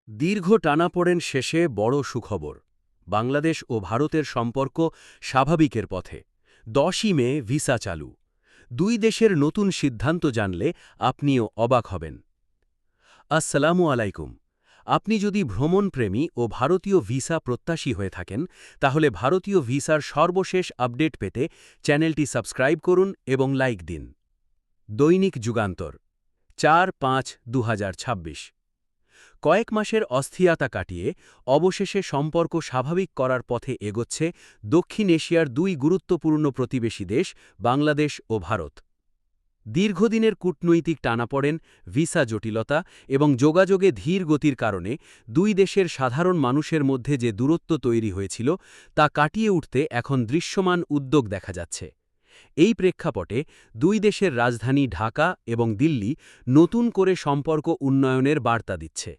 দীর্ঘ টানাপোড়েন শেষে বড় সুখবর। বাংলাদেশ ও ভারতের সম্পর্ক স্বাভাবিকের পথে। 10ই মে ভিসা চালু। দুই দেশের নতুন সিদ্ধান্ত জানলে আপনিও অবাক হবেন। আসসালামু আলাইকুম। আপনি যদি ভ্রমণপ্রেমী ও ভারতীয় ভিসা প্রত্যাশী হয়ে থাকেন, তাহলে ভারতীয় ভিসার সর্বশেষ আপডেট পেতে চ্যানেলটি সাবস্ক্রাইব করুন এবং লাইক দিন। দৈনিক যুগান্তর, ৪-৫-২০২৬। কয়েক মাসের অস্থিরতা কাটিয়ে অবশেষে সম্পর্ক স্বাভাবিক করার পথে এগোচ্ছে দক্ষিণ এশিয়ার দুই গুরুত্বপূর্ণ প্রতিবেশী দেশ বাংলাদেশ ও ভারত। দীর্ঘদিনের কূটনৈতিক টানাপড়েন, ভিসা জটিলতা এবং যোগাযোগে ধীর গতির কারণে দুই দেশের সাধারণ মানুষের মধ্যে যে দূরত্ব তৈরি হয়েছিল তা কাটিয়ে উঠতে এখন দৃশ্যমান উদ্যোগ দেখা যাচ্ছে। এই প্রেক্ষাপটে দুই দেশের রাজধানী ঢাকা এবং দিল্লি নতুন করে সম্পর্ক উন্নয়নের বার্তা দিচ্ছে।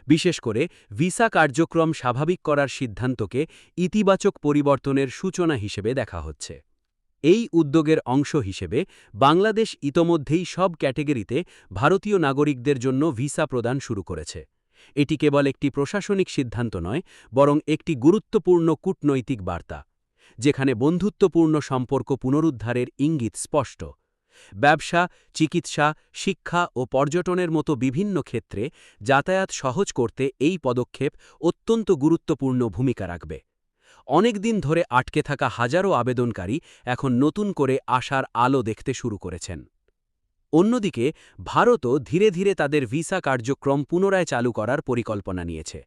বিশেষ করে ভিসা কার্যক্রম স্বাভাবিক করার সিদ্ধান্তকে ইতিবাচক পরিবর্তনের সূচনা হিসেবে দেখা হচ্ছে। এই উদ্যোগের অংশ হিসেবে বাংলাদেশ ইতোমধ্যেই সব ক্যাটেগরিতে ভারতীয় নাগরিকদের জন্য ভিসা প্রদান শুরু করেছে। এটি কেবল একটি প্রশাসনিক সিদ্ধান্ত নয়, বরং একটি গুরুত্বপূর্ণ কূটনৈতিক বার্তা, যেখানে বন্ধুত্বপূর্ণ সম্পর্ক পুনরুদ্ধারের ইঙ্গিত স্পষ্ট। ব্যবসা, চিকিৎসা, শিক্ষা ও পর্যটনের মতো বিভিন্ন ক্ষেত্রে যাতায়াত সহজ করতে এই পদক্ষেপ অত্যন্ত গুরুত্বপূর্ণ ভূমিকা রাখবে। অনেক দিন ধরে আটকে থাকা হাজারো আবেদনকারী এখন নতুন করে আশার আলো দেখতে শুরু করেছেন। অন্যদিকে ভারতও ধীরে ধীরে তাদের ভিসা কার্যক্রম পুনরায় চালু করার পরিকল্পনা নিয়েছে,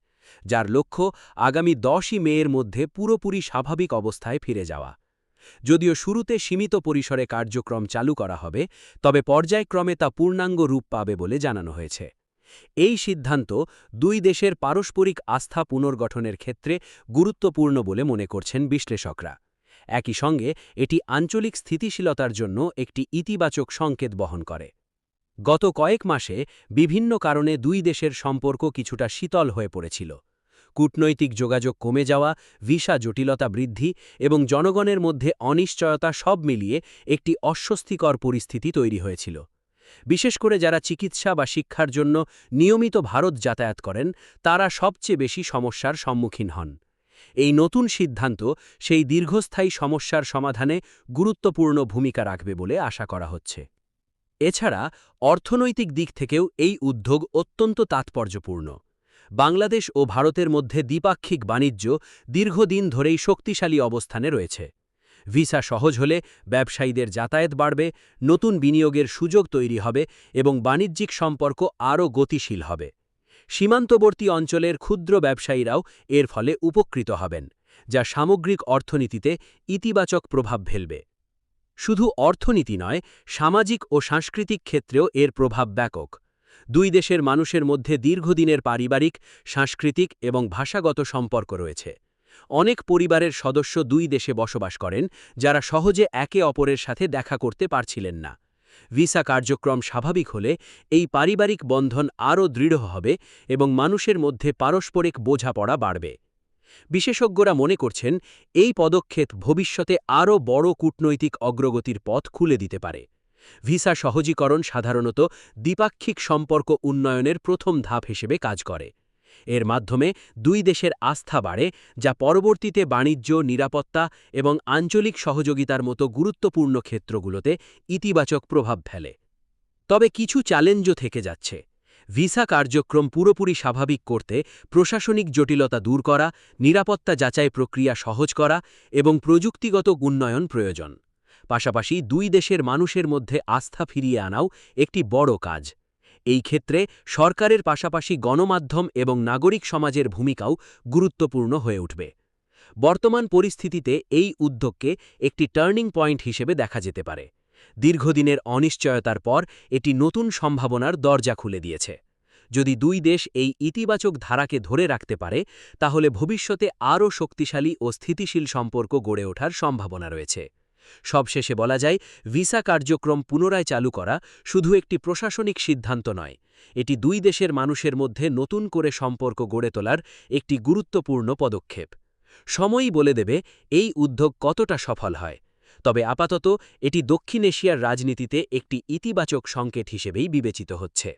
যার লক্ষ্য আগামী 10ই মের মধ্যে পুরোপুরি স্বাভাবিক অবস্থায় ফিরে যাওয়া। যদিও শুরুতে সীমিত পরিসরে কার্যক্রম চালু করা হবে, তবে পর্যায়ক্রমে তা পূর্ণাঙ্গ রূপ পাবে বলে জানানো হয়েছে। এই সিদ্ধান্ত দুই দেশের পারস্পরিক আস্থা পুনর্গঠনের ক্ষেত্রে গুরুত্বপূর্ণ বলে মনে করছেন বিশ্লেষকরা। একই সঙ্গে এটি আঞ্চলিক স্থিতিশীলতার জন্য একটি ইতিবাচক সংকেত বহন করে। গত কয়েক মাসে বিভিন্ন কারণে দুই দেশের সম্পর্ক কিছুটা শীতল হয়ে পড়েছিল। কূটনৈতিক যোগাযোগ কমে যাওয়া, ভিসা জটিলতা বৃদ্ধি এবং জনগণের মধ্যে অনিশ্চয়তা সব মিলিয়ে একটি অস্বস্তিকর পরিস্থিতি তৈরি হয়েছিল। বিশেষ করে যারা চিকিৎসা বা শিক্ষার জন্য নিয়মিত ভারত যাতায়াত করেন, তারা সবচেয়ে বেশি সমস্যার সম্মুখীন হন। এই নতুন সিদ্ধান্ত সেই দীর্ঘস্থায়ী সমস্যার সমাধানে গুরুত্বপূর্ণ ভূমিকা রাখবে বলে আশা করা হচ্ছে। এছাড়া অর্থনৈতিক দিক থেকেও এই উদ্যোগ অত্যন্ত তাৎপর্যপূর্ণ। বাংলাদেশ ও ভারতের মধ্যে দ্বিপাক্ষিক বাণিজ্য দীর্ঘদিন ধরেই শক্তিশালী অবস্থানে রয়েছে। ভিসা সহজ হলে ব্যবসায়ীদের যাতায়াত বাড়বে, নতুন বিনিয়োগের সুযোগ তৈরি হবে এবং বাণিজ্যিক সম্পর্ক আরও গতিশীল হবে। সীমান্তবর্তী অঞ্চলের ক্ষুদ্র ব্যবসায়ীরাও এর ফলে উপকৃত হবেন, যা সামগ্রিক অর্থনীতিতে ইতিবাচক প্রভাব ফেলবে। শুধু অর্থনীতি নয়, সামাজিক ও সাংস্কৃতিক ক্ষেত্রেও এর প্রভাব ব্যাপক। দুই দেশের মানুষের মধ্যে দীর্ঘদিনের পারিবারিক, সাংস্কৃতিক এবং ভাষাগত সম্পর্ক রয়েছে। অনেক পরিবারের সদস্য দুই দেশে বসবাস করেন, যারা সহজে একে অপরের সাথে দেখা করতে পারছিলেন না। ভিসা কার্যক্রম স্বাভাবিক হলে এই পারিবারিক বন্ধন আরও দৃঢ় হবে এবং মানুষের মধ্যে পারস্পরিক বোঝাপড়া বাড়বে। বিশেষজ্ঞরা মনে করছেন, এই পদক্ষেপ ভবিষ্যতে আরও বড় কূটনৈতিক অগ্রগতির পথ খুলে দিতে পারে। ভিসা সহজীকরণ সাধারণত দ্বিপাক্ষিক সম্পর্ক উন্নয়নের প্রথম ধাপ হিসেবে কাজ করে। এর মাধ্যমে দুই দেশের আস্থা বাড়ে, যা পরবর্তীতে বাণিজ্য, নিরাপত্তা এবং আঞ্চলিক সহযোগিতার মতো গুরুত্বপূর্ণ ক্ষেত্রগুলোতে ইতিবাচক প্রভাব ফেলে। তবে কিছু চ্যালেঞ্জও থেকে যাচ্ছে। ভিসা কার্যক্রম পুরোপুরি স্বাভাবিক করতে প্রশাসনিক জটিলতা দূর করা, নিরাপত্তা যাচাই প্রক্রিয়া সহজ করা এবং প্রযুক্তিগত উন্নয়ন প্রয়োজন। পাশাপাশি দুই দেশের মানুষের মধ্যে আস্থা ফিরিয়ে আনাও একটি বড় কাজ। এই ক্ষেত্রে সরকারের পাশাপাশি গণমাধ্যম এবং নাগরিক সমাজের ভূমিকাও গুরুত্বপূর্ণ হয়ে উঠবে। বর্তমান পরিস্থিতিতে এই উদ্যোগকে একটি টার্নিং পয়েন্ট হিসেবে দেখা যেতে পারে। দীর্ঘদিনের অনিশ্চয়তার পর এটি নতুন সম্ভাবনার দরজা খুলে দিয়েছে। যদি দুই দেশ এই ইতিবাচক ধারাকে ধরে রাখতে পারে, তাহলে ভবিষ্যতে আরও শক্তিশালী ও স্থিতিশীল সম্পর্ক গড়ে ওঠার সম্ভাবনা রয়েছে। সবশেষে বলা যায়, ভিসা কার্যক্রম পুনরায় চালু করা শুধু একটি প্রশাসনিক সিদ্ধান্ত নয়, এটি দুই দেশের মানুষের মধ্যে নতুন করে সম্পর্ক গড়ে তোলার একটি গুরুত্বপূর্ণ পদক্ষেপ। সময়ই বলে দেবে এই উদ্যোগ কতটা সফল হয়। তবে আপাতত এটি দক্ষিণ এশিয়ার রাজনীতিতে একটি ইতিবাচক সংকেত হিসেবেই বিবেচিত হচ্ছে।